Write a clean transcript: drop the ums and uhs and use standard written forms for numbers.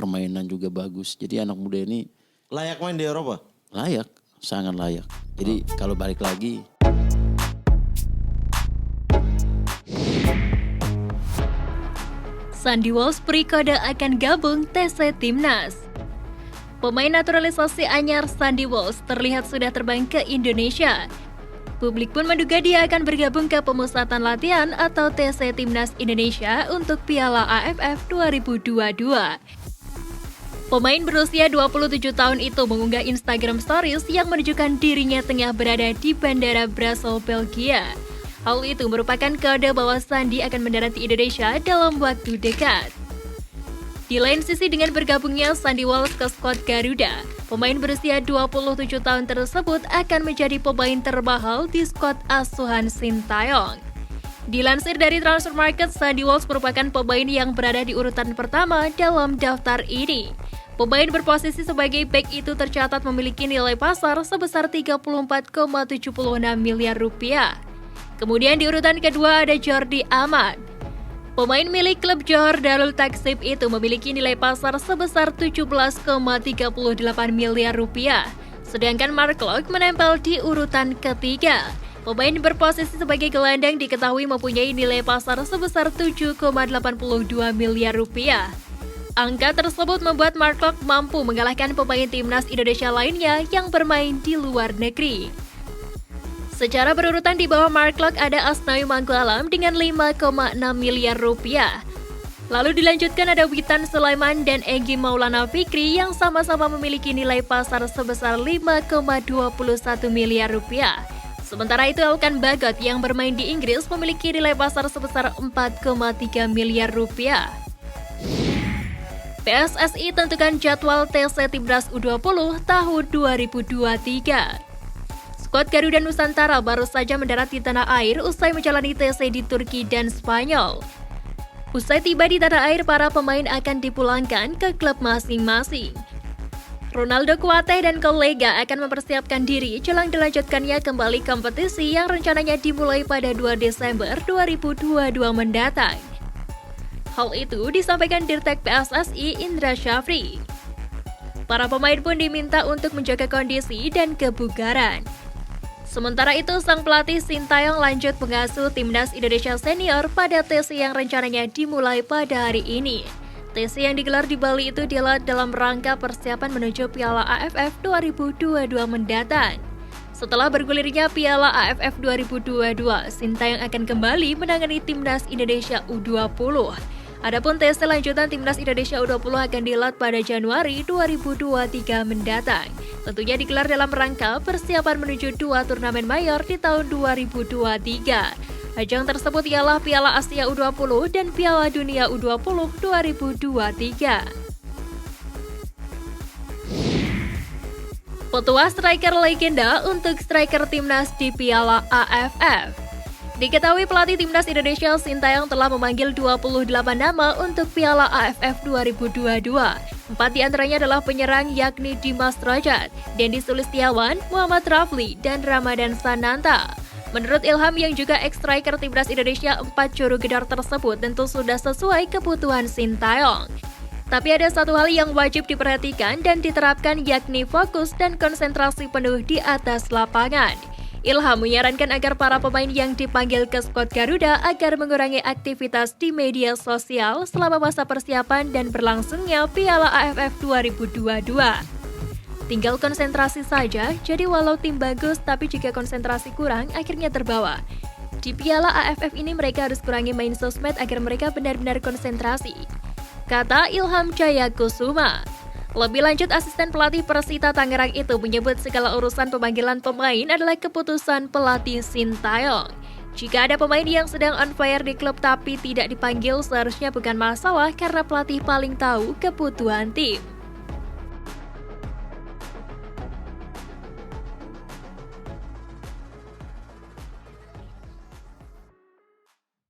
permainan juga bagus. Jadi anak muda ini Layak main di Eropa? layak, sangat layak. Jadi kalau balik lagi, Sandy Walsh berkode akan gabung TC Timnas. Pemain naturalisasi anyar Sandy Walsh terlihat sudah terbang ke Indonesia. Publik pun menduga dia akan bergabung ke Pemusatan Latihan atau TC Timnas Indonesia untuk Piala AFF 2022. Pemain berusia 27 tahun itu mengunggah Instagram Stories yang menunjukkan dirinya tengah berada di Bandara Brussels, Belgia. Hal itu merupakan kode bahwa Sandy akan mendarat di Indonesia dalam waktu dekat. Di lain sisi, dengan bergabungnya Sandy Walsh ke skuad Garuda, pemain berusia 27 tahun tersebut akan menjadi pemain termahal di skuad asuhan Sintayong. Dilansir dari Transfermarkt, Sandy Walsh merupakan pemain yang berada di urutan pertama dalam daftar ini. Pemain berposisi sebagai bek itu tercatat memiliki nilai pasar sebesar 34,76 miliar rupiah. Kemudian di urutan kedua ada Jordi Amat. Pemain milik klub Johor Darul Taksib itu memiliki nilai pasar sebesar 17,38 miliar rupiah. Sedangkan Mark Locke menempel di urutan ketiga. Pemain berposisi sebagai gelandang diketahui mempunyai nilai pasar sebesar 7,82 miliar rupiah. Angka tersebut membuat Mark Locke mampu mengalahkan pemain timnas Indonesia lainnya yang bermain di luar negeri. Secara berurutan di bawah Mark Locke ada Asnawi Mangkualam dengan 5,6 miliar rupiah. Lalu dilanjutkan ada Witan Sulaiman dan Egy Maulana Fikri yang sama-sama memiliki nilai pasar sebesar 5,21 miliar rupiah. Sementara itu Alkan Bagot yang bermain di Inggris memiliki nilai pasar sebesar 4,3 miliar rupiah. PSSI tentukan jadwal TC Timnas U20 tahun 2023. Skuad Garuda Nusantara baru saja mendarat di tanah air usai menjalani TC di Turki dan Spanyol. Usai tiba di tanah air, para pemain akan dipulangkan ke klub masing-masing. Ronaldo Kuateh dan kolega akan mempersiapkan diri jelang dilanjutkannya kembali kompetisi yang rencananya dimulai pada 2 Desember 2022 mendatang. Hal itu disampaikan Dirtek PSSI Indra Syafri. Para pemain pun diminta untuk menjaga kondisi dan kebugaran. Sementara itu, sang pelatih Sintayong lanjut mengasuh Timnas Indonesia Senior pada TC yang rencananya dimulai pada hari ini. TC yang digelar di Bali itu adalah dalam rangka persiapan menuju Piala AFF 2022 mendatang. Setelah bergulirnya Piala AFF 2022, Sintayong akan kembali menangani Timnas Indonesia U20. Adapun TC lanjutan Timnas Indonesia U20 akan dihelat pada Januari 2023 mendatang. Tentunya digelar dalam rangka persiapan menuju 2 turnamen mayor di tahun 2023. Ajang tersebut ialah Piala Asia U20 dan Piala Dunia U20 2023. Petua striker legenda untuk striker timnas di Piala AFF. Diketahui pelatih timnas Indonesia Sintayong telah memanggil 28 nama untuk Piala AFF 2022. 4 diantaranya adalah penyerang yakni Dimas Drajat, Dendi Sulistiawan, Muhammad Rafli, dan Ramadan Sananta. Menurut Ilham yang juga ex-striker timnas Indonesia, 4 juru gedor tersebut tentu sudah sesuai kebutuhan Sintayong. Tapi ada satu hal yang wajib diperhatikan dan diterapkan yakni fokus dan konsentrasi penuh di atas lapangan. Ilham menyarankan agar para pemain yang dipanggil ke skuad Garuda agar mengurangi aktivitas di media sosial selama masa persiapan dan berlangsungnya Piala AFF 2022. Tinggal konsentrasi saja, jadi walau tim bagus tapi jika konsentrasi kurang akhirnya terbawa. Di Piala AFF ini mereka harus kurangi main sosmed agar mereka benar-benar konsentrasi, kata Ilham Jayakusuma. Lebih lanjut, asisten pelatih Persita Tangerang itu menyebut segala urusan pemanggilan pemain adalah keputusan pelatih Sintayong. Jika ada pemain yang sedang on fire di klub tapi tidak dipanggil, seharusnya bukan masalah karena pelatih paling tahu kebutuhan tim.